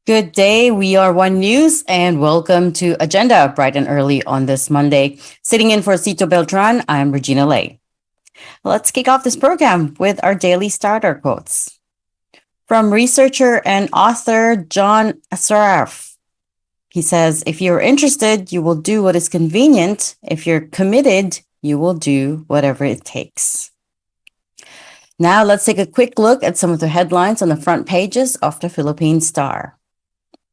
Good day. We are One News and welcome to Agenda bright and early on this Monday. Sitting in for Cito Beltran, I'm Regina Lay. Let's kick off this program with our daily starter quotes. From researcher and author John Assaraf. He says, if you're interested, you will do what is convenient. If you're committed, you will do whatever it takes. Now let's take a quick look at some of the headlines on the front pages of the Philippine Star.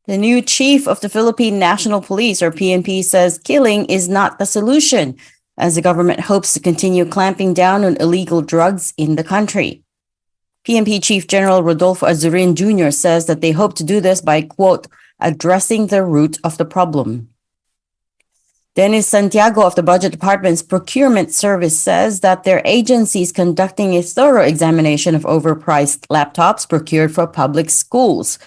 The new chief of the Philippine National Police, or PNP, says killing is not the solution, as the government hopes to continue clamping down on illegal drugs in the country. PNP Chief General Rodolfo Azurin Jr. says that they hope to do this by, quote, addressing the root of the problem. Dennis Santiago of the Budget Department's Procurement Service says that their agency is conducting a thorough examination of overpriced laptops procured for public schools.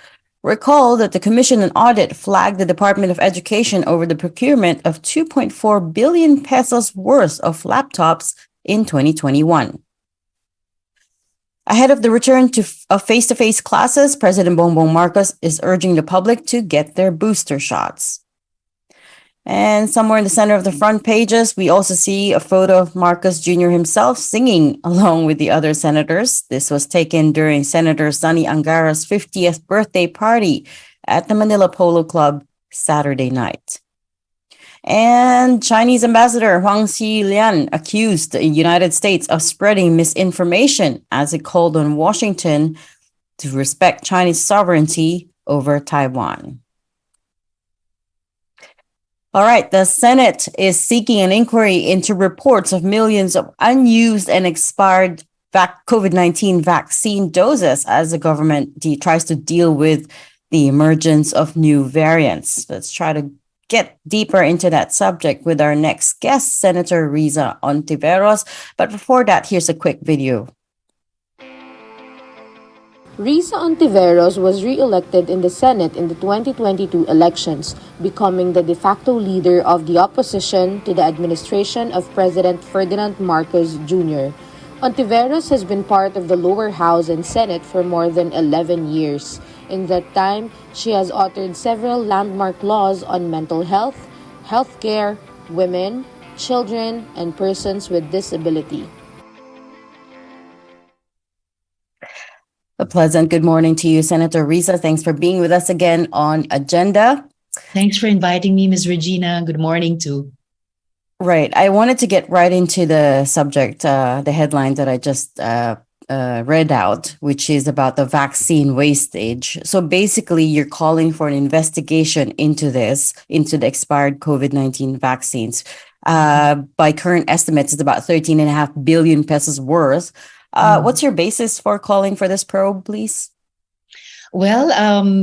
Recall that the Commission on Audit flagged the Department of Education over the procurement of 2.4 billion pesos worth of laptops in 2021. Ahead of the return of face-to-face classes, President Bongbong Marcos is urging the public to get their booster shots. And somewhere in the center of the front pages, we also see a photo of Marcos Jr. himself singing along with the other senators. This was taken during Senator Sonny Angara's 50th birthday party at the Manila Polo Club Saturday night. And Chinese Ambassador Huang Xilian accused the United States of spreading misinformation as it called on Washington to respect Chinese sovereignty over Taiwan. All right, the Senate is seeking an inquiry into reports of millions of unused and expired COVID-19 vaccine doses as the government tries to deal with the emergence of new variants. Let's try to get deeper into that subject with our next guest, Senator Riza Hontiveros. But before that, here's a quick video. Risa Hontiveros was re-elected in the Senate in the 2022 elections, becoming the de facto leader of the opposition to the administration of President Ferdinand Marcos Jr. Hontiveros has been part of the lower house and Senate for more than 11 years. In that time, she has authored several landmark laws on mental health, healthcare, women, children, and persons with disability. A pleasant good morning to you, Senator Riza. Thanks for being with us again on Agenda. Thanks for inviting me, Ms. Regina. Good morning too. Right. I wanted to get right into the subject, the headline that I just read out, which is about the vaccine wastage. So basically, you're calling for an investigation into this, into the expired COVID-19 vaccines. By current estimates, it's about 13.5 billion pesos worth. What's your basis for calling for this probe, please? Well,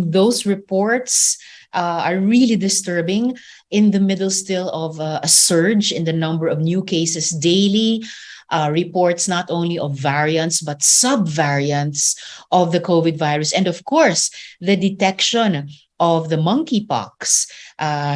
those reports are really disturbing in the middle still of a surge in the number of new cases daily. Reports not only of variants but subvariants of the COVID virus. And of course, the detection of the monkeypox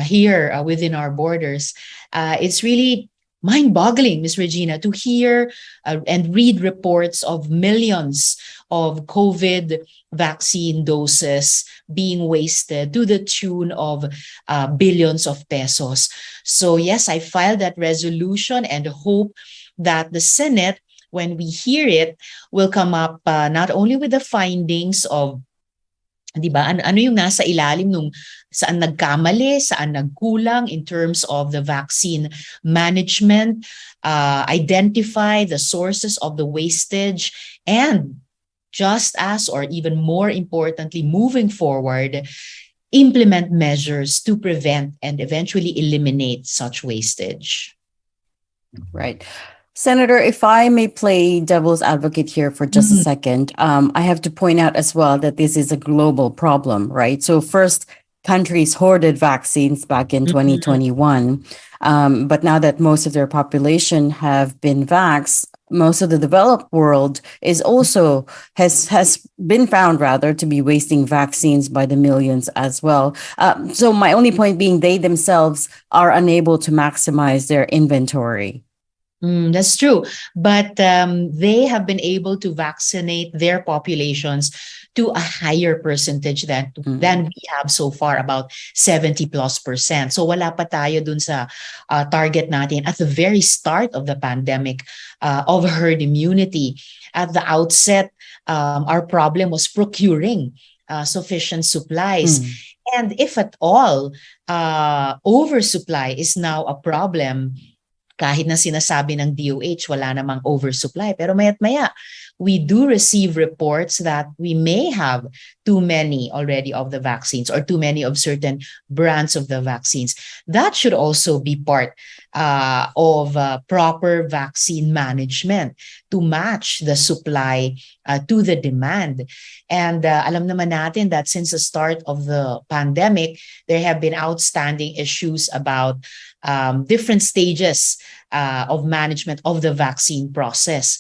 here within our borders. It's really mind-boggling, Ms. Regina, to hear and read reports of millions of COVID vaccine doses being wasted to the tune of billions of pesos. So yes, I filed that resolution and hope that the Senate, when we hear it, will come up not only with the findings of, di ba, ano yung nasa ilalim nung saan nagkamali, saan nagkulang in terms of the vaccine management, identify the sources of the wastage, and just as, or even more importantly, moving forward, implement measures to prevent and eventually eliminate such wastage. Right. Senator, if I may play devil's advocate here for just a second, I have to point out as well that this is a global problem, right? So first, countries hoarded vaccines back in 2021, but now that most of their population have been vaxxed, most of the developed world is also has been found rather to be wasting vaccines by the millions as well. So my only point being they themselves are unable to maximize their inventory. That's true. But they have been able to vaccinate their populations to a higher percentage than we have so far, about 70+%. So wala pa tayo dun sa target natin at the very start of the pandemic of herd immunity. At the outset, our problem was procuring sufficient supplies. And if at all, oversupply is now a problem. Kahit na sinasabi ng DOH, wala namang oversupply. Pero maya't maya, we do receive reports that we may have too many already of the vaccines or too many of certain brands of the vaccines. That should also be part of proper vaccine management to match the supply to the demand. And alam naman natin that since the start of the pandemic, there have been outstanding issues about different stages of management of the vaccine process,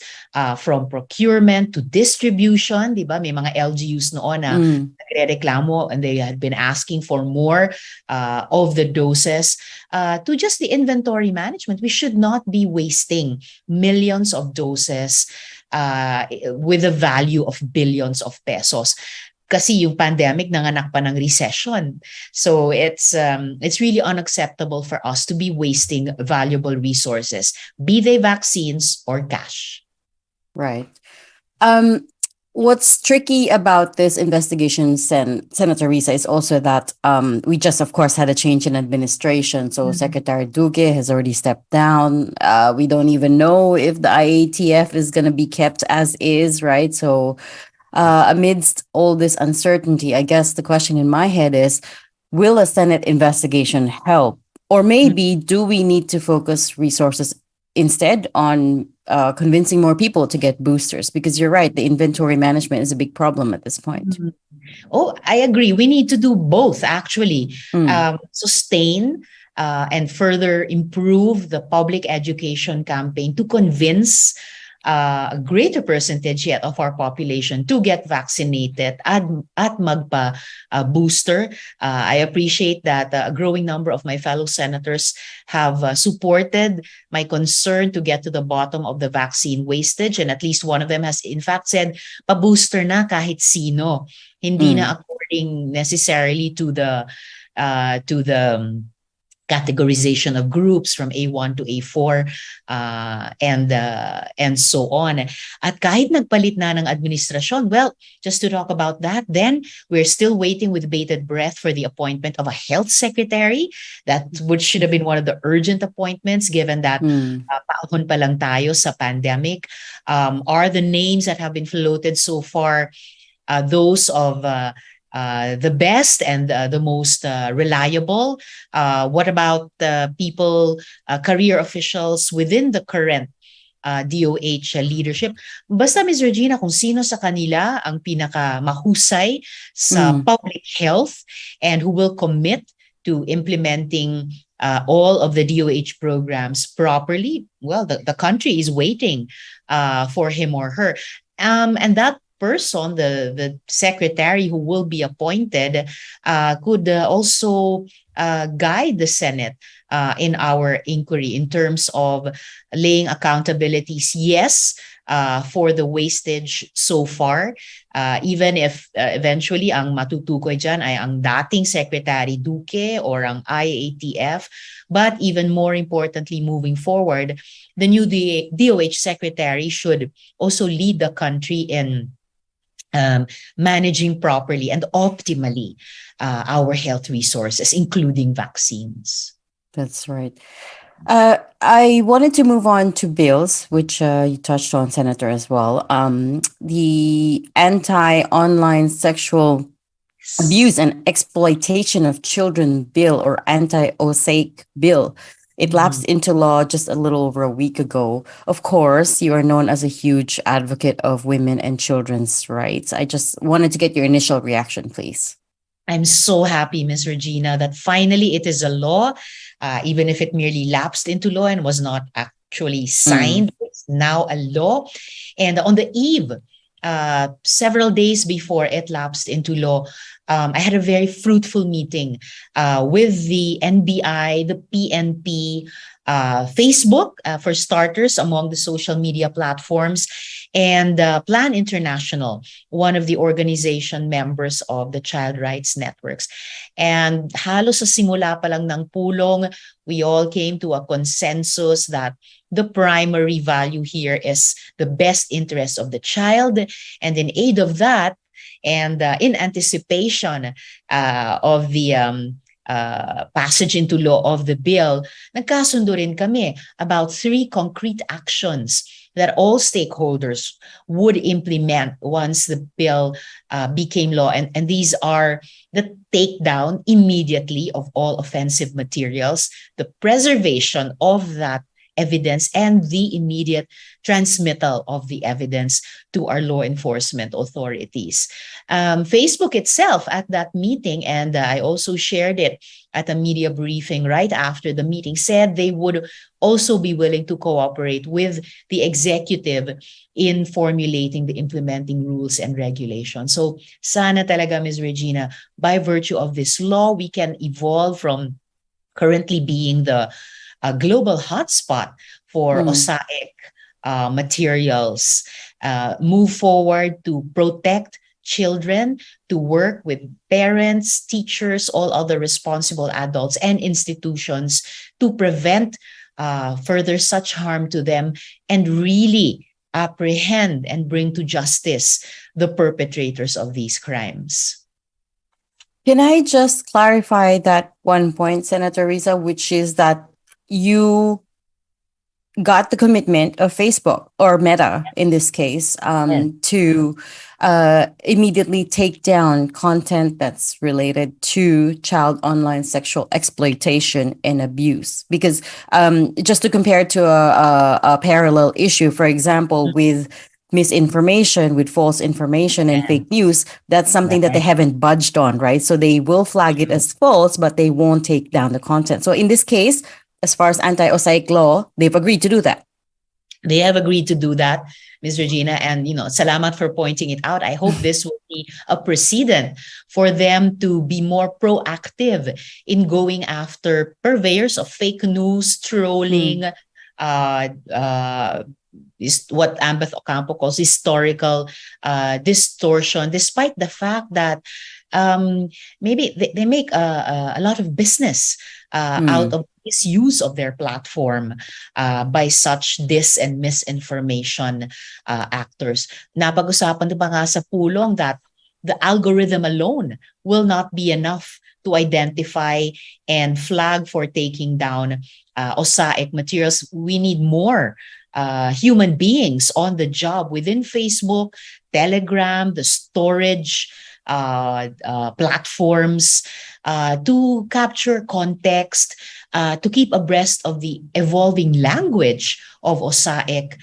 from procurement to distribution, di ba? May mga LGUs noon na nagre-reklamo and they had been asking for more of the doses, to just the inventory management. We should not be wasting millions of doses with a value of billions of pesos. Kasi yung pandemic nanganak pa ng recession. So it's really unacceptable for us to be wasting valuable resources, be they vaccines or cash. Right. What's tricky about this investigation, Senator Risa, is also that we just, of course, had a change in administration. So Secretary Duque has already stepped down. We don't even know if the IATF is going to be kept as is, right? So amidst all this uncertainty, I guess the question in my head is, will a Senate investigation help? Or maybe do we need to focus resources instead on convincing more people to get boosters? Because you're right, the inventory management is a big problem at this point. Oh, I agree. We need to do both, actually. Sustain and further improve the public education campaign to convince a greater percentage yet of our population to get vaccinated at magpa-booster. I appreciate that a growing number of my fellow senators have supported my concern to get to the bottom of the vaccine wastage, and at least one of them has in fact said, pa-booster na kahit sino. Hindi na according necessarily to the categorization of groups from A1 to A4 and so on. At kahit nagpalit na ng administrasyon, well, just to talk about that, then we're still waiting with bated breath for the appointment of a health secretary. That should have been one of the urgent appointments, given that paahon pa lang tayo sa pandemic. Are the names that have been floated so far those of the best and the most reliable? What about people, career officials within the current DOH leadership? Basta, Ms. Regina, kung sino sa kanila ang pinaka mahusay sa public health and who will commit to implementing all of the DOH programs properly, well, the country is waiting for him or her. And that person, the secretary who will be appointed, could also guide the Senate in our inquiry in terms of laying accountabilities, yes, for the wastage so far, even if eventually ang matutukoy dyan ay ang dating Secretary Duque or ang IATF. But even more importantly, moving forward, the new DOH secretary should also lead the country in managing properly and optimally our health resources, including vaccines. That's right. I wanted to move on to bills, which you touched on, Senator, as well. The Anti-Online Sexual Abuse and Exploitation of Children Bill, or Anti-OSAIC Bill. It lapsed into law just a little over a week ago. Of course, you are known as a huge advocate of women and children's rights. I just wanted to get your initial reaction, please. I'm so happy, Ms. Regina, that finally it is a law, even if it merely lapsed into law and was not actually signed. It's now a law. And on the eve several days before it lapsed into law, I had a very fruitful meeting with the NBI, the PNP, Facebook, for starters, among the social media platforms, and Plan International, one of the organization members of the Child Rights Networks. And halos sa simula pa lang ng pulong, we all came to a consensus that the primary value here is the best interest of the child. And in aid of that, and in anticipation of the passage into law of the bill, nagkasundo rin kami about 3 concrete actions that all stakeholders would implement once the bill became law. And these are the takedown immediately of all offensive materials, the preservation of that evidence, and the immediate transmittal of the evidence to our law enforcement authorities. Facebook itself at that meeting, and I also shared it at a media briefing right after the meeting, said they would also be willing to cooperate with the executive in formulating the implementing rules and regulations. So sana talaga, Ms. Regina, by virtue of this law, we can evolve from currently being the global hotspot for OSAIC materials, move forward to protect children, to work with parents, teachers, all other responsible adults and institutions to prevent further such harm to them, and really apprehend and bring to justice the perpetrators of these crimes. Can I just clarify that one point, Senator Risa, which is that you got the commitment of Facebook or Meta in this case to immediately take down content that's related to child online sexual exploitation and abuse. Because just to compare to a parallel issue, for example, with misinformation, with false information and fake news, that's something that they haven't budged on, right? So they will flag it as false, but they won't take down the content. So in this case, as far as anti-OSAIC law, they've agreed to do that. They have agreed to do that, Ms. Regina, and salamat for pointing it out. I hope this will be a precedent for them to be more proactive in going after purveyors of fake news, trolling, is what Ambeth Ocampo calls historical distortion, despite the fact that maybe they make a lot of business out of misuse of their platform by such dis and misinformation actors. Napag-usapan din pa nga sa pulong that the algorithm alone will not be enough to identify and flag for taking down OSAIC materials. We need more human beings on the job within Facebook, Telegram, the storage platforms to capture context, to keep abreast of the evolving language of OSAIC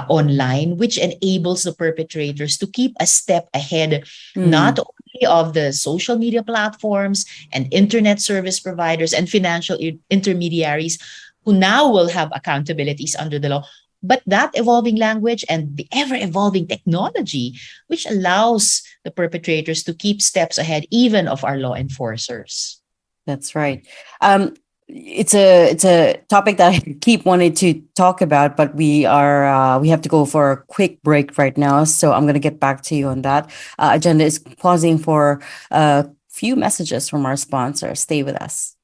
online, which enables the perpetrators to keep a step ahead, not only of the social media platforms and internet service providers and financial intermediaries who now will have accountabilities under the law, but that evolving language and the ever-evolving technology, which allows the perpetrators to keep steps ahead even of our law enforcers. That's right. It's a topic that I keep wanting to talk about, but we have to go for a quick break right now. So I'm going to get back to you on that. Agenda is pausing for a few messages from our sponsor. Stay with us.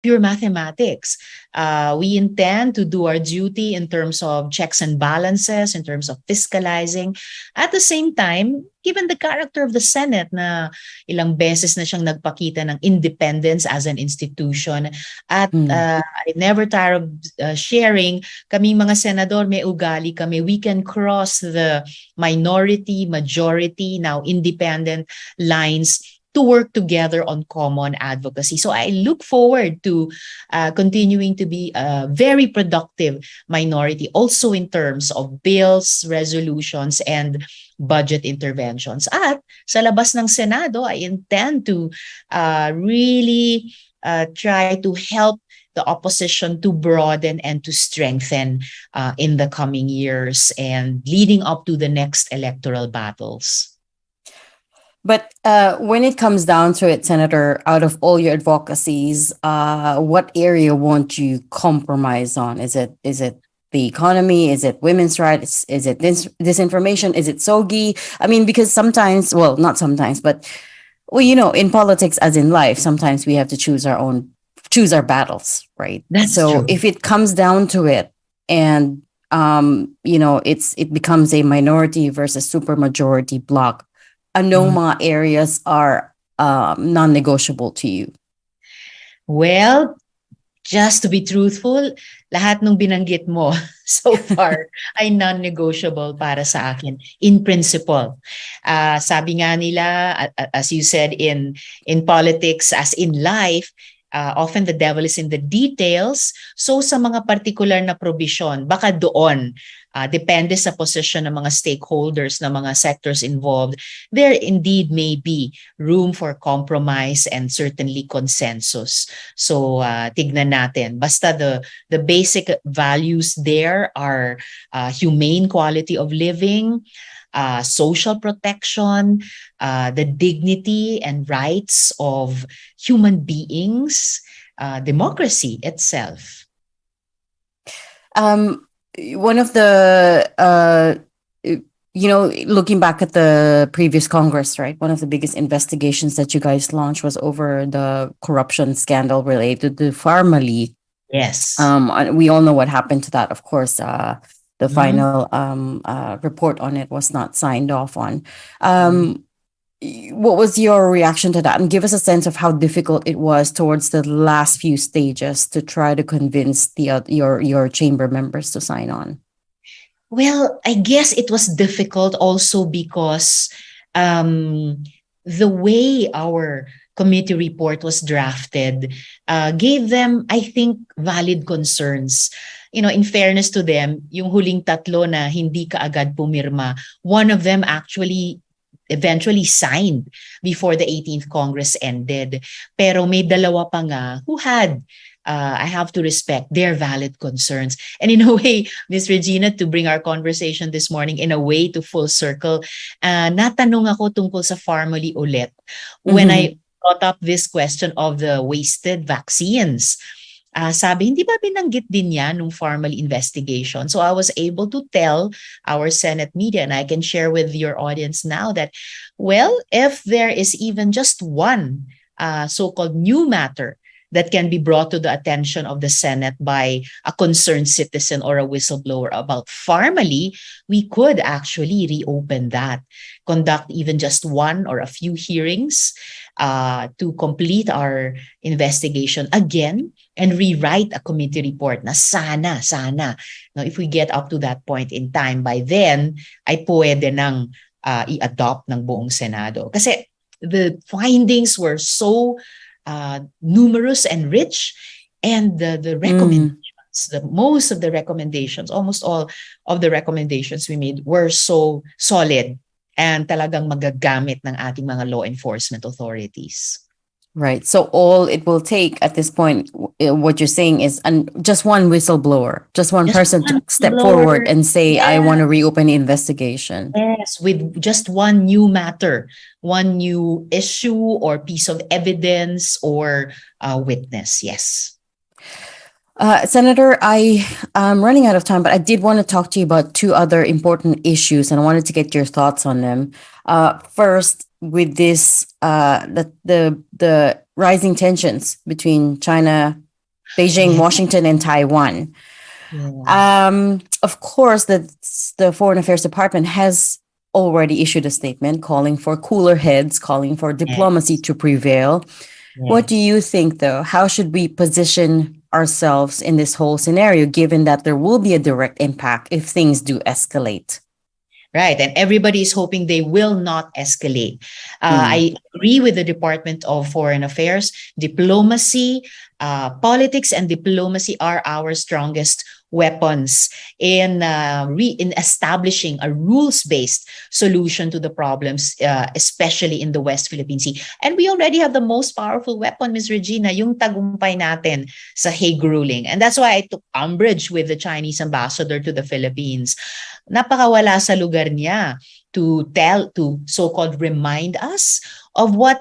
pure mathematics. We intend to do our duty in terms of checks and balances, in terms of fiscalizing. At the same time, given the character of the Senate na ilang beses na siyang nagpakita ng independence as an institution, at I never tire of sharing, kaming mga senador, may ugali kami. We can cross the minority, majority, now independent lines to work together on common advocacy. So I look forward to continuing to be a very productive minority, also in terms of bills, resolutions, and budget interventions. At sa labas ng Senado, I intend to really try to help the opposition to broaden and to strengthen in the coming years and leading up to the next electoral battles. But when it comes down to it, Senator, out of all your advocacies, what area won't you compromise on? Is it the economy? Is it women's rights? Is it disinformation? Is it SOGI? I mean, because sometimes, well, not sometimes, but well, in politics, as in life, sometimes we have to choose our battles, right? That's so true. If it comes down to it, and it becomes a minority versus supermajority block, anong mga areas are non-negotiable to you? Well, just to be truthful, lahat ng binanggit mo so far ay non-negotiable para sa akin in principle. Sabi nga nila, as you said, in politics as in life, often the devil is in the details. So sa mga particular na provision, baka doon, depende sa position ng mga stakeholders, ng mga sectors involved, there indeed may be room for compromise and certainly consensus. So tignan natin. Basta the basic values there are humane quality of living, social protection, the dignity and rights of human beings, democracy itself. One of the, looking back at the previous Congress, right? One of the biggest investigations that you guys launched was over the corruption scandal related to Pharmaly. Yes. We all know what happened to that. Of course, the final report on it was not signed off on. What was your reaction to that? And give us a sense of how difficult it was towards the last few stages to try to convince your chamber members to sign on. Well, I guess it was difficult also because the way our committee report was drafted gave them, I think, valid concerns. In fairness to them, yung huling tatlo na hindi kaagad pumirma, one of them actually eventually signed before the 18th Congress ended. Pero may dalawa pa nga who had, I have to respect, their valid concerns. And in a way, Ms. Regina, to bring our conversation this morning in a way to full circle, natanong ako tungkol sa Pharmaly ulit when I brought up this question of the wasted vaccines. Sabi, hindi ba binanggit din yan nung Pharmaly investigation? So I was able to tell our Senate media, and I can share with your audience now that, well, if there is even just one so-called new matter that can be brought to the attention of the Senate by a concerned citizen or a whistleblower about Pharmaly, we could actually reopen that, conduct even just one or a few hearings to complete our investigation again, and rewrite a committee report na sana, if we get up to that point in time, by then, ay pwede nang i-adopt ng buong Senado. Kasi the findings were so numerous and rich, and the recommendations, most of the recommendations, almost all of the recommendations we made were so solid and talagang magagamit ng ating mga law enforcement authorities. Right. So all it will take at this point, what you're saying is just one whistleblower, just one person to step forward and say, I want to reopen the investigation. Yes, with just one new matter, one new issue or piece of evidence or witness. Yes. Senator, I am running out of time, but I did want to talk to you about two other important issues, and I wanted to get your thoughts on them. First, with this, the rising tensions between China Beijing, Yeah. Washington, and Taiwan. Yeah. Of course, the Foreign Affairs Department has already issued a statement calling for cooler heads, calling for diplomacy Yes. to prevail. What do Yes. you think, though? How should we position ourselves in this whole scenario, given that there will be a direct impact if things do escalate? Right. And everybody is hoping they will not escalate. Mm. I agree with the Department of Foreign Affairs. Diplomacy, politics, and diplomacy are our strongest weapons in establishing a rules-based solution to the problems, especially in the West Philippine Sea. And we already have the most powerful weapon, Ms. Regina, yung tagumpay natin sa Hague ruling. And that's why I took umbrage with the Chinese ambassador to the Philippines. Napakawala sa lugar niya to so-called remind us of what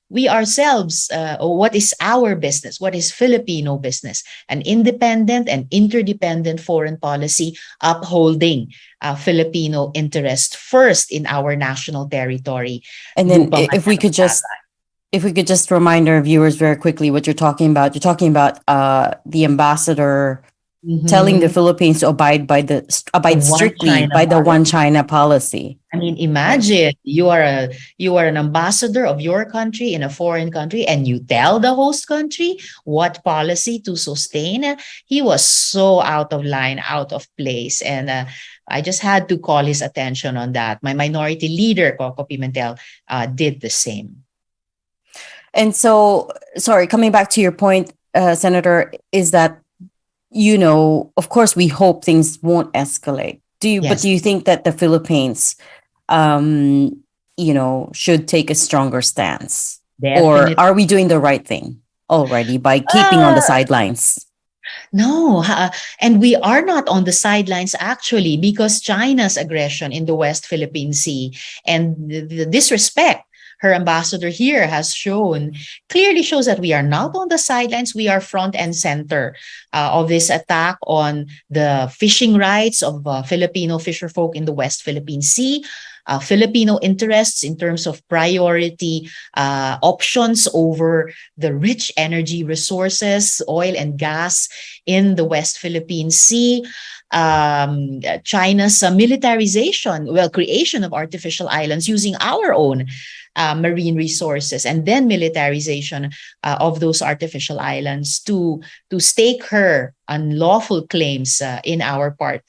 we ourselves, or what is our business, what is Filipino business, an independent and interdependent foreign policy upholding Filipino interest first in our national territory. And then Lupa man yan o dagat. if we could just remind our viewers very quickly what you're talking about the ambassador telling the Mhm. Philippines to The abide one strictly China by the one policy. China policy. I mean, Right. imagine you are an ambassador of your country in a foreign country, and you tell the host country what policy to sustain. He was so out of line, out of place, and I just had to call his attention on that. My minority leader, Coco Pimentel, did the same. And so, sorry, coming back to your point, Senator, is that, of course, we hope things won't escalate. But Yes, do you think that the Philippines, um, should take a stronger stance? Or definitely. are we doing the right thing already by keeping on the Uh, sidelines? No, and we are not on the sidelines actually, because China's aggression in the West Philippine Sea and the disrespect her ambassador here has shown clearly shows that we are not on the sidelines. We are front and center of this attack on the fishing rights of Filipino fisherfolk in the West Philippine Sea. Filipino interests in terms of priority options over the rich energy resources, oil and gas in the West Philippine Sea, China's militarization, creation of artificial islands using our own marine resources, and then militarization of those artificial islands to stake her unlawful claims in our part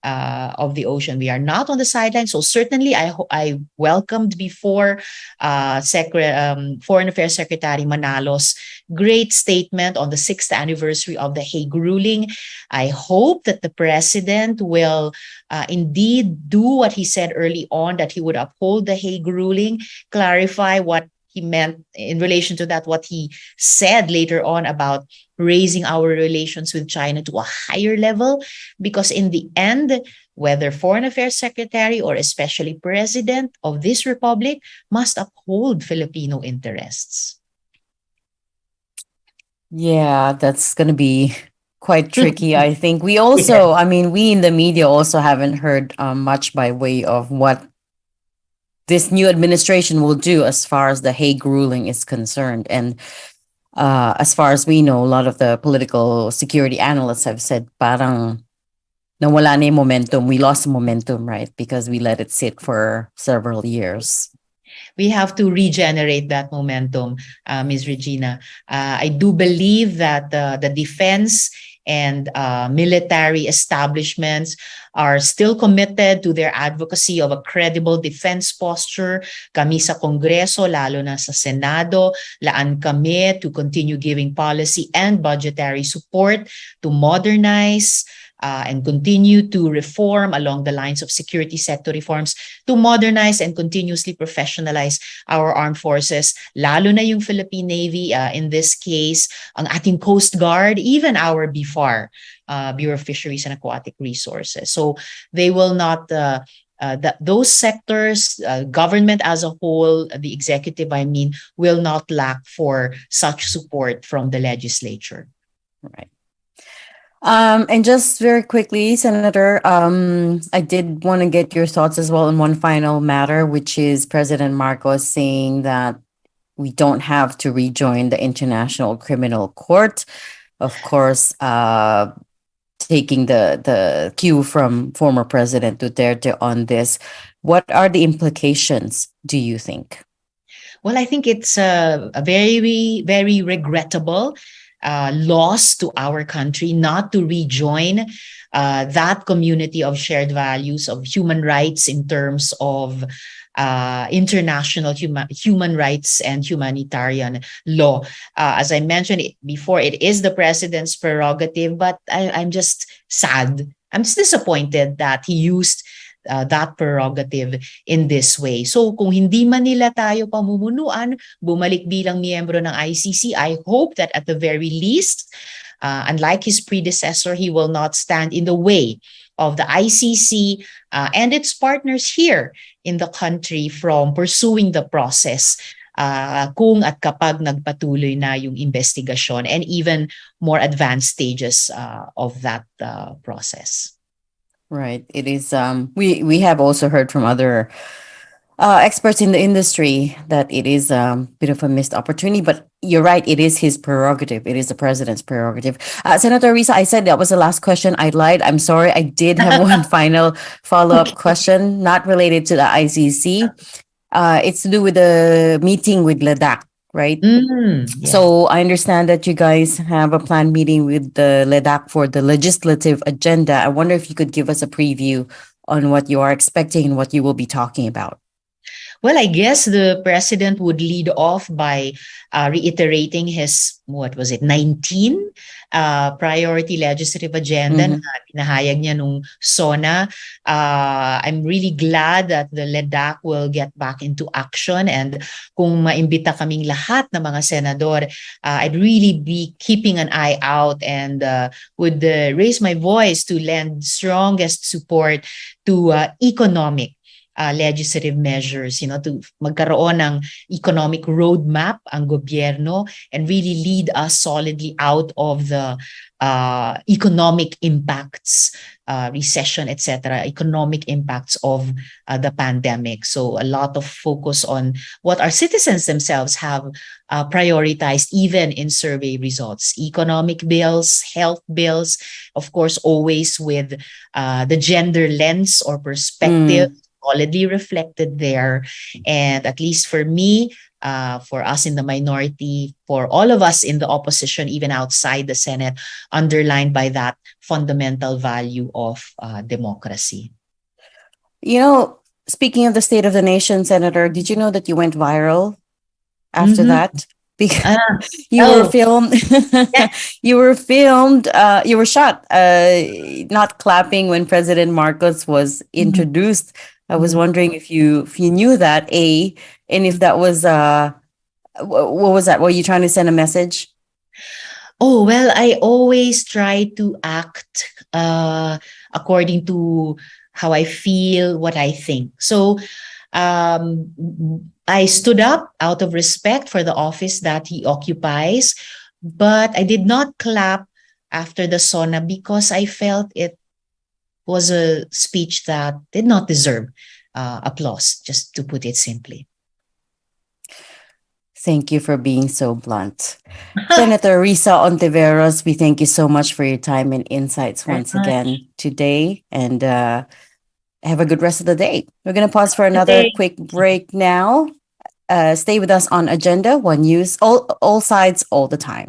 of the ocean. We are not on the sidelines. So certainly I welcomed before Foreign Affairs Secretary Manalo's great statement on the 6th anniversary of the Hague ruling. I hope that the president will indeed do what he said early on, that he would uphold the Hague ruling, clarify what he meant in relation to that, what he said later on about raising our relations with China to a higher level, because in the end, whether Foreign Affairs Secretary or especially President of this republic must uphold Filipino interests. Yeah, that's going to be quite tricky. I think Yeah. we in the media also haven't heard much by way of what this new administration will do as far as the Hague ruling is concerned. And as far as we know, a lot of the political security analysts have said parang nawala na yung momentum. We lost momentum, right? Because we let it sit for several years. We have to regenerate that momentum, Ms. Regina. I do believe that the defense and military establishments are still committed to their advocacy of a credible defense posture. Kami sa Kongreso, lalo na sa Senado, laan kami to continue giving policy and budgetary support to modernize and continue to reform along the lines of security sector reforms, to modernize and continuously professionalize our armed forces, lalo na yung Philippine Navy, in this case, ang ating Coast Guard, even our BFAR, Bureau of Fisheries and Aquatic Resources. So they will not, those sectors, government as a whole, the executive, will not lack for such support from the legislature. Right. And just very quickly, Senator, I did want to get your thoughts as well on one final matter, which is President Marcos saying that we don't have to rejoin the International Criminal Court. of course, taking the cue from former President Duterte on this. What are the implications, do you think? Well, I think it's a very, very regrettable loss to our country not to rejoin that community of shared values of human rights in terms of international human rights and humanitarian law. As I mentioned before, it is the president's prerogative, but I'm just sad. I'm just disappointed that he used that prerogative in this way. So kung hindi man nila tayo pamumunuan, bumalik bilang miyembro ng ICC, I hope that at the very least, unlike his predecessor, he will not stand in the way of the ICC and its partners here in the country from pursuing the process kung at kapag nagpatuloy na yung investigasyon and even more advanced stages of that process. Right. It is. We have also heard from other experts in the industry that it is a bit of a missed opportunity. But you're right. It is his prerogative. It is the president's prerogative. Senator Risa, I said that was the last question. I lied. I'm sorry. I did have one final follow up question, not related to the ICC. It's to do with the meeting with Ladakh, right? Yeah. So I understand that you guys have a planned meeting with the Ladakh for the legislative agenda. I wonder if you could give us a preview on what you are expecting and what you will be talking about. Well, I guess the president would lead off by reiterating his, what was it, 19 priority legislative agenda na pinahayag niya nung SONA. I'm really glad that the Ladakh will get back into action, and kung maimbita kaming lahat ng mga senador, I'd really be keeping an eye out and would raise my voice to lend strongest support to economic legislative measures, to magkaroon ng economic roadmap ang gobyerno and really lead us solidly out of the economic impacts, recession, etc., economic impacts of the pandemic. So a lot of focus on what our citizens themselves have prioritized, even in survey results. Economic bills, health bills, of course, always with the gender lens or perspective solidly reflected there. And at least for me, for us in the minority, for all of us in the opposition, even outside the Senate, underlined by that fundamental value of democracy. Speaking of the state of the nation, Senator, did you know that you went viral after that? Because you were filmed. You were filmed. You were shot. Not clapping when President Marcos was introduced. I was wondering if you knew that, and if that was what was that? Were you trying to send a message? Oh, well, I always try to act according to how I feel, what I think. So I stood up out of respect for the office that he occupies, but I did not clap after the SONA because I felt it was a speech that did not deserve applause, just to put it simply. Thank you for being so blunt. Senator Risa Hontiveros, we thank you so much for your time and insights once again today. And have a good rest of the day. We're going to pause for another quick break now. Stay with us on Agenda One News, all sides, all the time.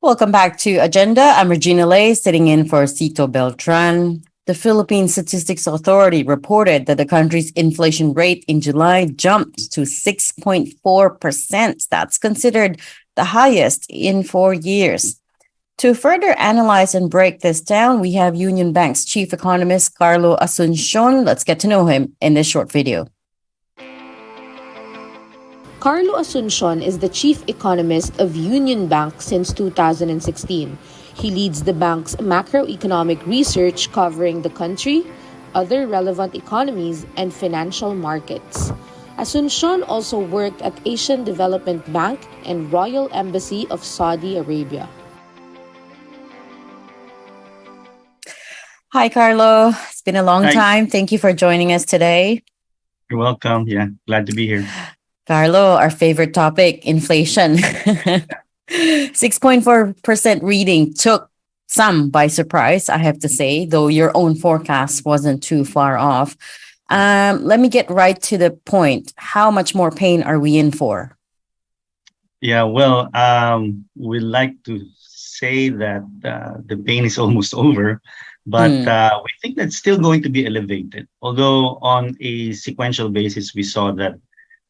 Welcome back to Agenda. I'm Regina Lay, sitting in for Cito Beltran. The Philippine Statistics Authority reported that the country's inflation rate in July jumped to 6.4%. That's considered the highest in 4 years. To further analyze and break this down, we have Union Bank's chief economist, Carlo Asuncion. Let's get to know him in this short video. Carlo Asuncion is the chief economist of UnionBank since 2016. He leads the bank's macroeconomic research covering the country, other relevant economies, and financial markets. Asuncion also worked at Asian Development Bank and Royal Embassy of Saudi Arabia. Hi, Carlo. It's been a long Hi. time. Thank you for joining us today. You're welcome. Yeah, glad to be here. Carlo, our favorite topic, inflation. 6.4% reading took some by surprise, I have to say, though your own forecast wasn't too far off. Let me get right to the point. How much more pain are we in for? Yeah, well, we like to say that the pain is almost over, but we think that's still going to be elevated. Although on a sequential basis, we saw that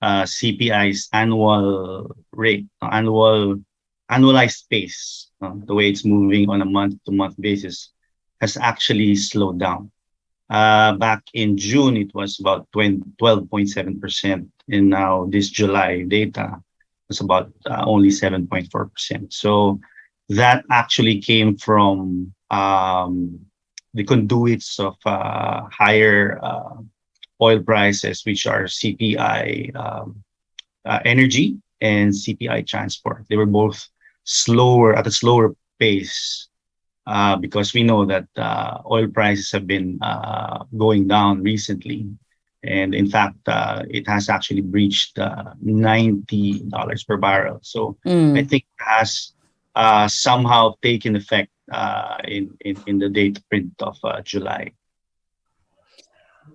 CPI's annual rate, annualized pace, the way it's moving on a month-to-month basis, has actually slowed down. Back in June, it was about 12.7%, and now this July data was about only 7.4%. So that actually came from the conduits of higher oil prices, which are CPI energy and CPI transport. They were both slower at a slower pace because we know that oil prices have been going down recently. And in fact, it has actually breached $90 per barrel. So I think it has somehow taken effect in the data print of July.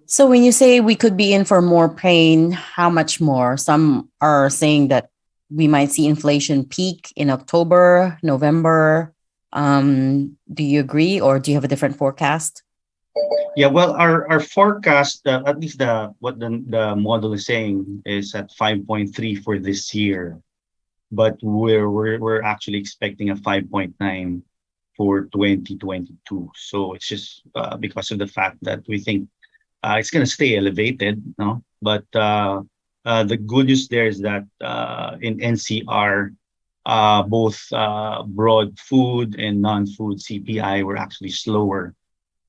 So when you say we could be in for more pain, how much more? Some are saying that we might see inflation peak in October, November. Do you agree, or do you have a different forecast? Yeah, well, our forecast, at least what the model is saying, is at 5.3 for this year, but we're actually expecting a 5.9 for 2022. So it's just because of the fact that we think it's going to stay elevated, no? But the good news there is that in NCR, both broad food and non-food CPI were actually slower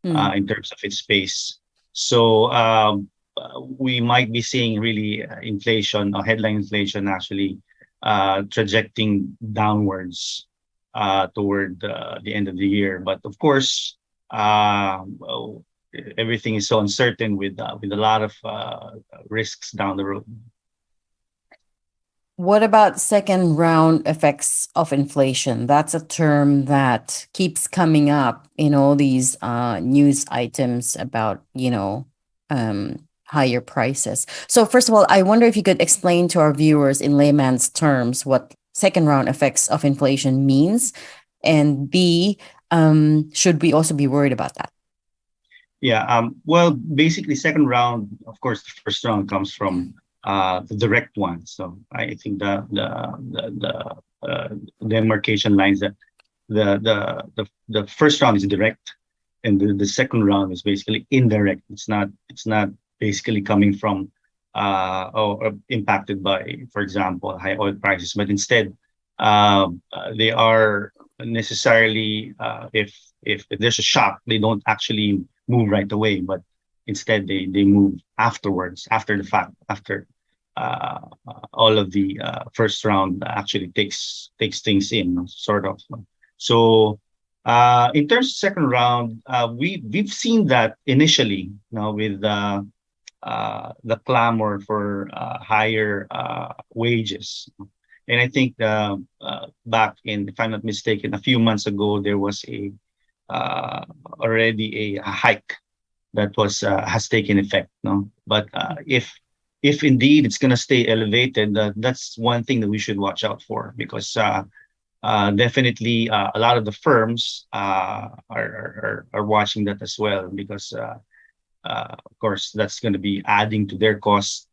in terms of its pace. So we might be seeing really inflation, or headline inflation, actually trajecting downwards toward the end of the year. But of course, everything is so uncertain with a lot of risks down the road. What about second round effects of inflation? That's a term that keeps coming up in all these news items about, higher prices. So first of all, I wonder if you could explain to our viewers in layman's terms what second round effects of inflation means, and B, should we also be worried about that? Yeah, well, basically, second round, of course, the first round comes from the direct one. So I think the demarcation lines that the first round is direct, and the second round is basically indirect. It's not basically coming from or impacted by, for example, high oil prices, but instead they are necessarily if there's a shock, they don't actually move right away, but instead they move afterwards, after the fact, after all of the first round actually takes things in, sort of. So in terms of second round, we've seen that initially, with the clamor for higher wages. And I think back in, if I'm not mistaken, a few months ago, there was already a hike that has taken effect. No, but if indeed it's going to stay elevated, that's one thing that we should watch out for, because definitely a lot of the firms are watching that as well because of course that's going to be adding to their costs.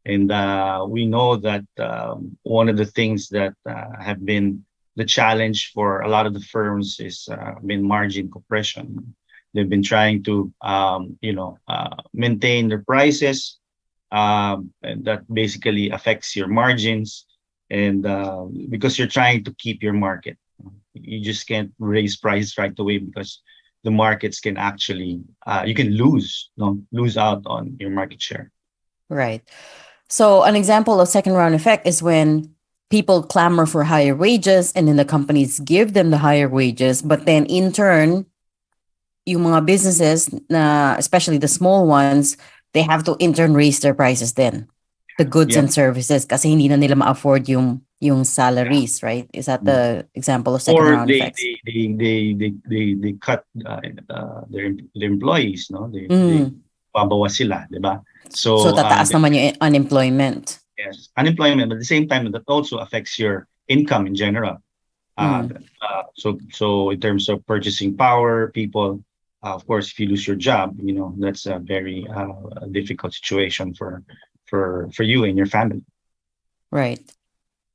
And we know that one of the things that have been the challenge for a lot of the firms is been margin compression. They've been trying to maintain their prices, and that basically affects your margins. And because you're trying to keep your market, you just can't raise price right away because the markets can actually you can lose out on your market share. Right. So an example of second round effect is when people clamor for higher wages and then the companies give them the higher wages, but then in turn, yung mga businesses na especially the small ones, they have to in turn raise their prices then. The goods Yeah. and services kasi hindi na nila ma-afford yung Yeah. salaries, right? Is that Mm. the example of second Or round effects? they cut their employees, no? They Mm. babawas sila, di ba? So So tataas naman yung unemployment. yes, unemployment, but at the same time that also affects your income in general. Uh, Mm. so in terms of purchasing power, people, of course, if you lose your job, that's a very difficult situation for you and your family. Right.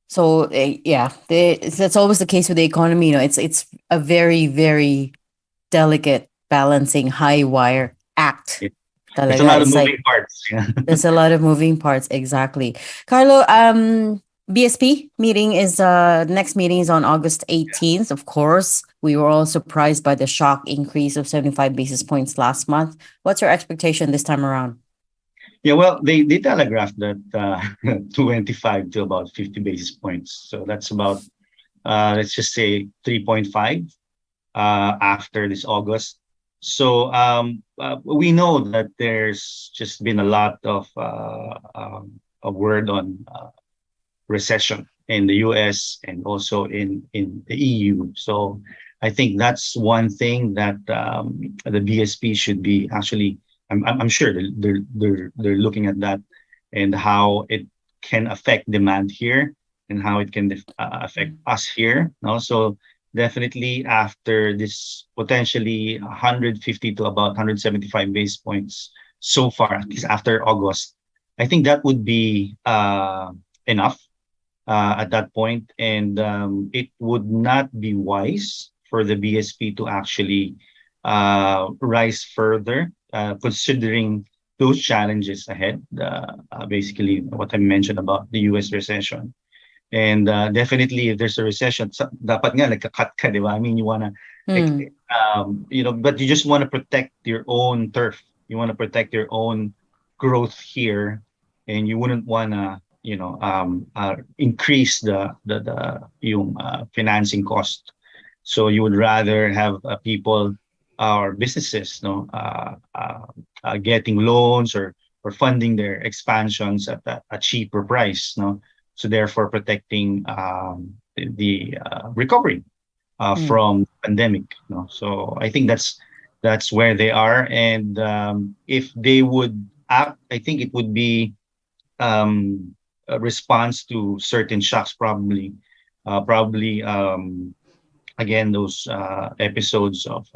So yeah, that's always the case with the economy. It's a very very delicate balancing high wire act. Yeah. There's a Talaga, lot of it's moving like parts. Yeah. there's a lot of moving parts. Exactly, Carlo. BSP meeting is next meeting is on August 18th. Of course, we were all surprised by the shock increase of 75 basis points last month. What's your expectation this time around? Yeah, well, they telegraphed that 25 to about 50 basis points. So that's about let's just say 3.5 after this August. So we know that there's just been a lot of a word on recession in the US and also in the EU. So I think that's one thing that the BSP should be actually. I'm sure they're looking at that and how it can affect demand here and how it can affect us here. Also, definitely after this potentially 150 to about 175 base points so far, at least after August, I think that would be enough at that point, and it would not be wise for the BSP to actually rise further, considering those challenges ahead. Basically, what I mentioned about the U.S. recession, and definitely, if there's a recession, dapat nga nagka-cut ka, di ba? I mean, you wanna, Mm. but you just want to protect your own turf. You want to protect your own growth here, and you wouldn't wanna, increase the yung financing cost. So you would rather have people or businesses, no, getting loans or funding their expansions at a cheaper price, no. So therefore protecting the recovery Mm. from pandemic, no. So I think that's where they are, and if they would act, I think it would be a response to certain shocks, probably again those episodes of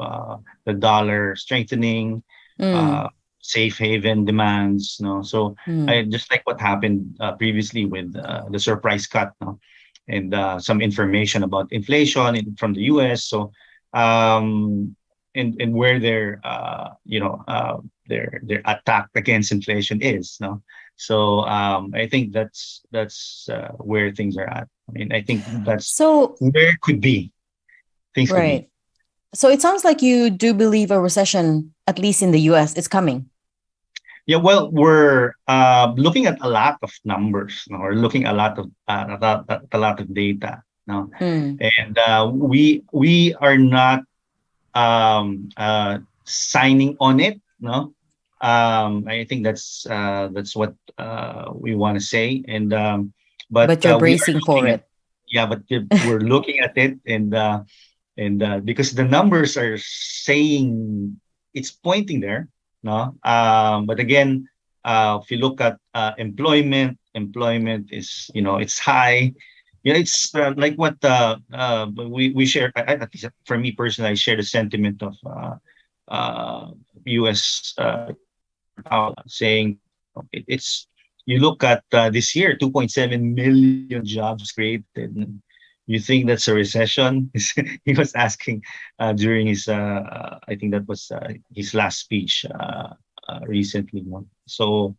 the dollar strengthening, uh, Mm. safe haven demands, no. So I Mm. just like what happened previously with the surprise cut, no, and some information about inflation from the US. So and where their attack against inflation is, no. So I think that's where things are at. I mean, I think that's So where it could be. Things could be. right. So it sounds like you do believe a recession, at least in the US, is coming. Yeah, well, we're looking at a lot of numbers. No? We're looking a lot of data. No, Mm. and we are not signing on it. No, I think that's what we want to say. And but But you're we are bracing for looking at, it. yeah, but we're looking at it, and because the numbers are saying it's pointing there, no. But again, if you look at employment is it's high. Yeah, it's like what we share. At least for me personally, I share the sentiment of U.S. Chairman Powell saying that it's you look at this year, 2.7 million jobs created. And you think that's a recession? He was asking during his I think that was his last speech recently. No? So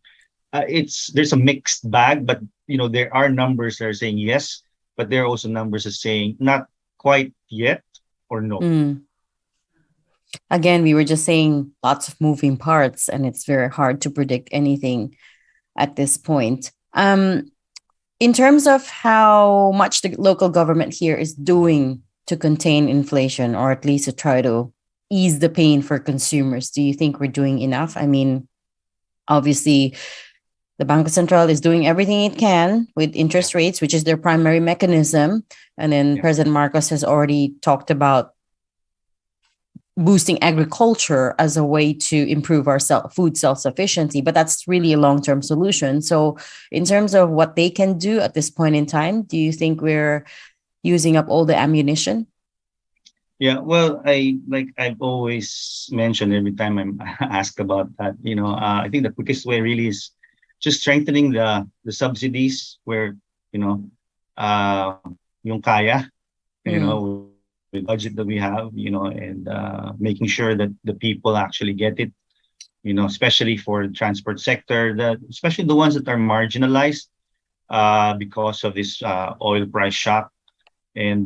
it's there's a mixed bag, but there are numbers that are saying yes, but there are also numbers that are saying not quite yet or no. Mm. Again, we were just saying lots of moving parts, and it's very hard to predict anything at this point. In terms of how much the local government here is doing to contain inflation, or at least to try to ease the pain for consumers, do you think we're doing enough? I mean, obviously, the Banco Central is doing everything it can with Yeah, interest rates, which is their primary mechanism. And then yeah, President Marcos has already talked about boosting agriculture as a way to improve our food self-sufficiency, but that's really a long-term solution. So in terms of what they can do at this point in time, do you think we're using up all the ammunition? yeah. Well, I've always mentioned every time I'm asked about that. I think the quickest way really is just strengthening the subsidies where you know uh, yung kaya. Mm, With the budget that we have, and making sure that the people actually get it, especially for the transport sector, especially the ones that are marginalized because of this oil price shock, and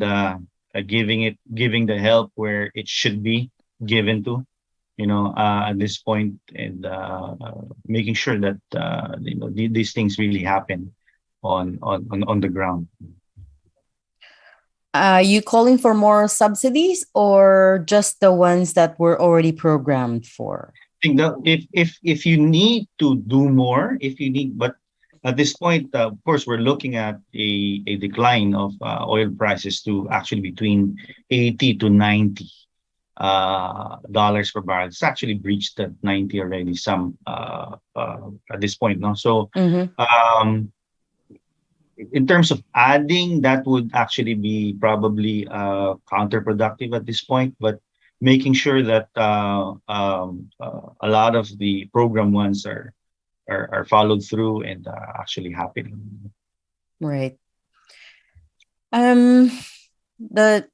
giving the help where it should be given to, at this point, and making sure that these things really happen on the ground. are you calling for more subsidies or just the ones that were already programmed for? Think that if you need to do more, if you need, but at this point, of course, we're looking at a decline of oil prices to actually between 80 to 90 dollars per barrel. It's actually breached that 90 already. Some at this point, no. So Mm-hmm. um, in terms of adding, that would actually be probably counterproductive at this point. But making sure that a lot of the program ones are followed through and actually happening. Right. Um, the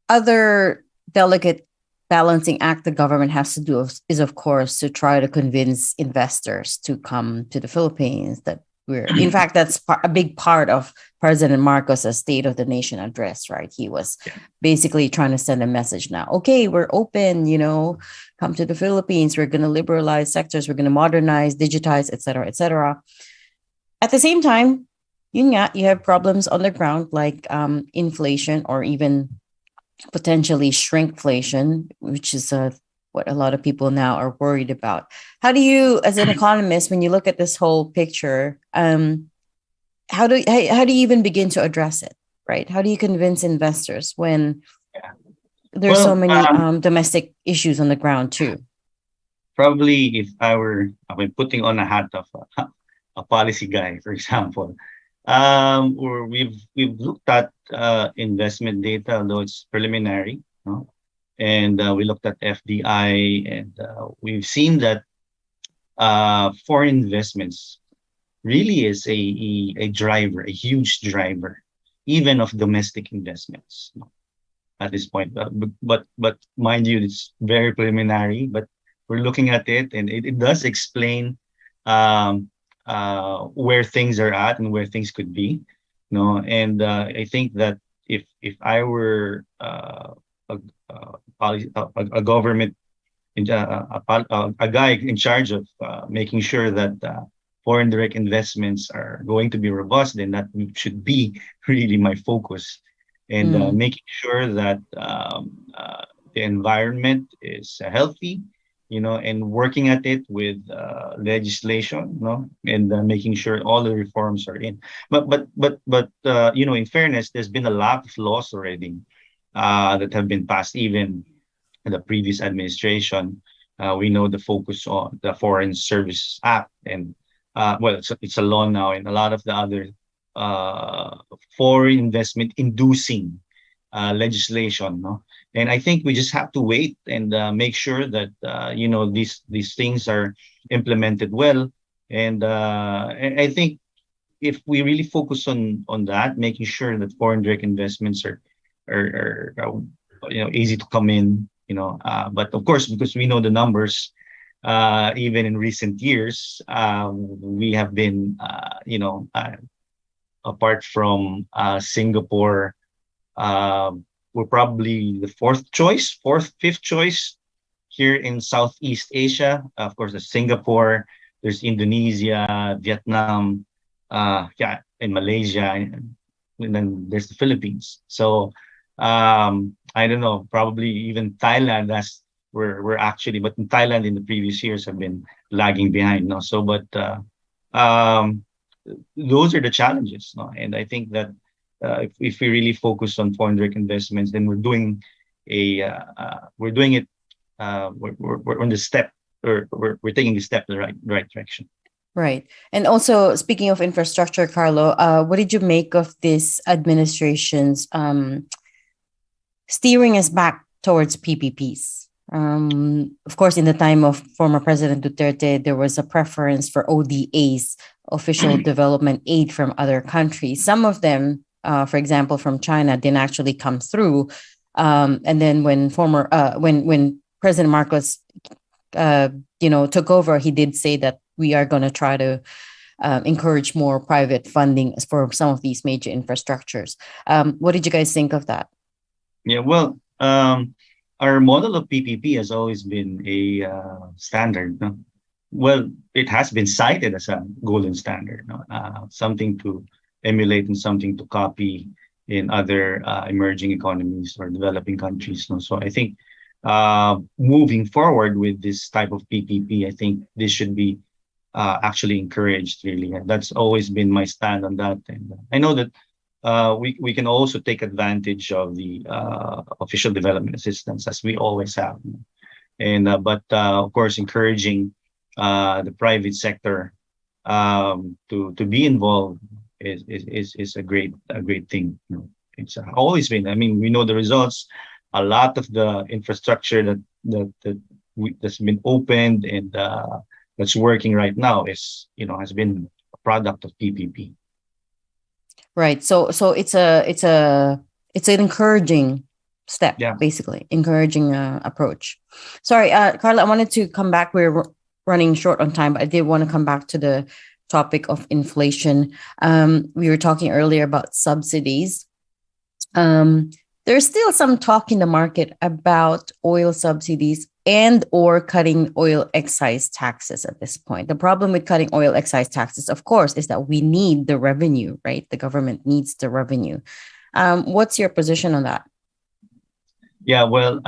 other delicate balancing act the government has to do is, of course, to try to convince investors to come to the Philippines. In fact, that's a big part of President Marcos's State of the Nation address, right? He was Yeah. basically trying to send a message now. Okay, we're open, come to the Philippines. We're going to liberalize sectors. We're going to modernize, digitize, et cetera, et cetera. At the same time, you have problems on the ground like inflation or even potentially shrinkflation, which is what a lot of people now are worried about. How do you, as an economist, when you look at this whole picture, how do you even begin to address it, right? How do you convince investors when Yeah. there's so Well, many domestic issues on the ground too? probably if I mean, putting on a hat of a policy guy, for example, or we've looked at investment data, although it's preliminary, no? And we looked at FDI, and we've seen that foreign investments really is a driver, a huge driver, even of domestic investments at this point. But mind you, it's very preliminary. But we're looking at it, and it does explain um, where things are at and where things could be. No, and I think that if I were a government a guy in charge of making sure that foreign direct investments are going to be robust, then that should be really my focus, and Mm, making sure that the environment is healthy, and working at it with legislation, and making sure all the reforms are in. But in fairness, there's been a lot of laws already that have been passed, even the previous administration. We know the focus on the Foreign Service Act, and well, it's a law now, and a lot of the other uh, foreign investment inducing legislation, no? And I think we just have to wait and make sure that these things are implemented well. And I think if we really focus on that, making sure that foreign direct investments are easy to come in, but of course, because we know the numbers, even in recent years, we have been, apart from Singapore, uh, we're probably the fifth choice here in Southeast Asia. Of course, there's Singapore, there's Indonesia, Vietnam, and Malaysia, and then there's the Philippines. So I don't know, probably even Thailand. We're actually, but in Thailand in the previous years have been lagging behind. No, so but um, those are the challenges. No, and I think that if we really focus on foreign direct investments, then we're doing it. We're on the step, or we're taking the step in the right direction. Right. And also, speaking of infrastructure, Carlo, what did you make of this administration's steering us back towards PPPs? Of course, in the time of former President Duterte, there was a preference for ODAs, official development aid from other countries. Some of them, for example, from China, didn't actually come through. And then when President Marcos, took over, he did say that we are going to try to encourage more private funding for some of these major infrastructures. What did you guys think of that? Yeah, well, our model of PPP has always been a standard. No? Well, it has been cited as a golden standard, no? Something to emulate and something to copy in other emerging economies or developing countries. No? So I think moving forward with this type of PPP, I think this should be actually encouraged, really. And that's always been my stand on that. And I know that we can also take advantage of the official development assistance, as we always have. And but of course, encouraging the private sector to be involved is a great thing. It's always been. I mean, we know the results. A lot of the infrastructure that's been opened and that's working right now has been a product of PPP. Right. So it's an encouraging step, Yeah. basically, encouraging approach. Sorry, Carla, I wanted to come back. We're running short on time, but I did want to come back to the topic of inflation. We were talking earlier about subsidies. There's still some talk in the market about oil subsidies and or cutting oil excise taxes at this point. The problem with cutting oil excise taxes, of course, is that we need the revenue, right? The government needs the revenue. What's your position on that? Yeah, well,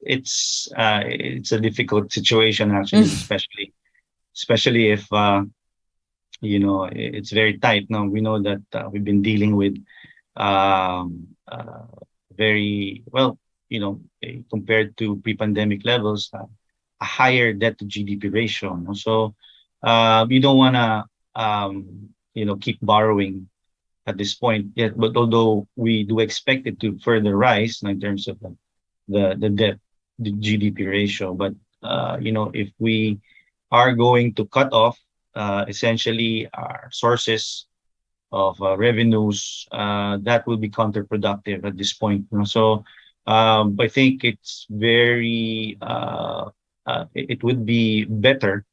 it's a difficult situation actually, especially if it's very tight. Now we know that we've been dealing with very well, compared to pre-pandemic levels, a higher debt to GDP ratio. No? So we don't want to keep borrowing at this point yet. But although we do expect it to further rise in terms of the debt the GDP ratio, but if we are going to cut off essentially our sources of revenues, that will be counterproductive at this point. So I think it's it would be better,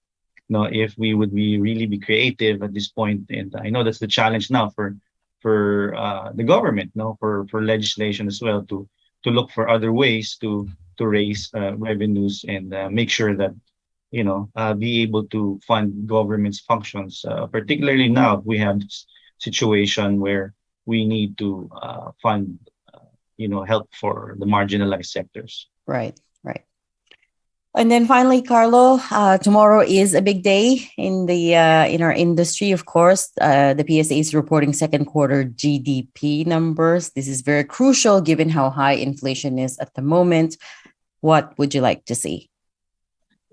if we would really be creative at this point. And I know that's the challenge now for the government, for legislation as well, to look for other ways to raise revenues and make sure that be able to fund government's functions. Particularly now, we have this situation where we need to fund, help for the marginalized sectors. Right, right. And then finally, Carlo, tomorrow is a big day in our industry. Of course, the PSA is reporting second quarter GDP numbers. This is very crucial given how high inflation is at the moment. What would you like to see?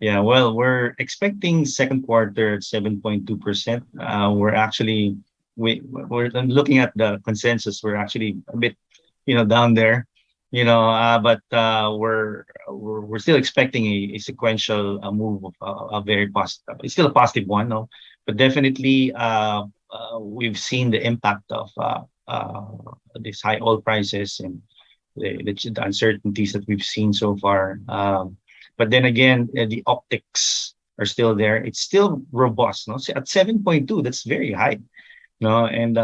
Yeah, well, we're expecting second quarter at 7.2%. We're actually we're looking at the consensus. We're actually a bit, down there, but we're still expecting a sequential move of a very positive. It's still a positive one, no, but definitely we've seen the impact of these high oil prices and the uncertainties that we've seen so far. But then again, the optics are still there. It's still robust, no? So at 7.2, that's very high, no? And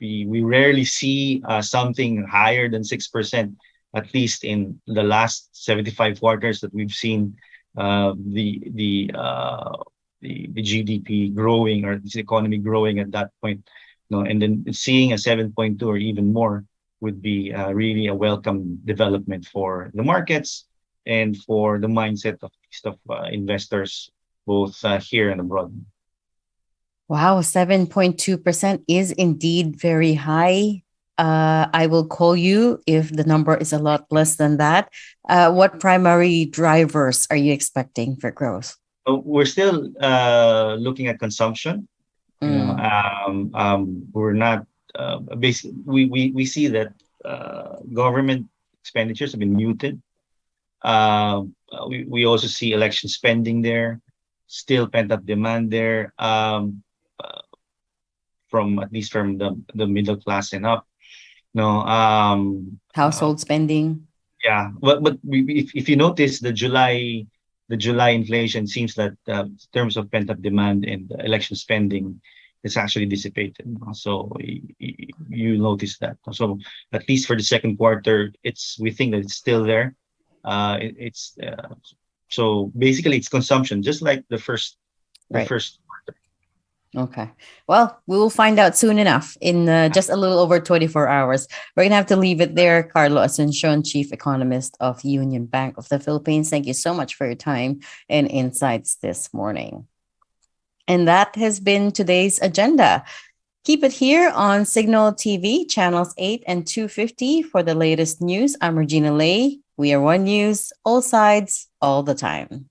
we rarely see something higher than 6%, at least in the last 75 quarters that we've seen the GDP growing or this economy growing at that point. No, and then seeing a 7.2 or even more would be really a welcome development for the markets and for the mindset of investors, both here and abroad. Wow, 7.2% is indeed very high. I will call you if the number is a lot less than that. What primary drivers are you expecting for growth? We're still looking at consumption. Mm. We're not basically we see that government expenditures have been muted. We also see election spending there, still pent up demand there, from at least from the middle class and up. No, Household spending. yeah, but if you notice the July inflation seems that in terms of pent up demand and election spending, it's actually dissipated. So you notice that. So at least for the second quarter, we think that it's still there. It's so basically it's consumption, just like the Right. first. Okay. Well, we will find out soon enough in just a little over 24 hours. We're going to have to leave it there. Carlo Asuncion, Chief Economist of Union Bank of the Philippines. Thank you so much for your time and insights this morning. And that has been today's agenda. Keep it here on Cignal TV, channels 8 and 250 for the latest news. I'm Regina Lay. We are One News, all sides, all the time.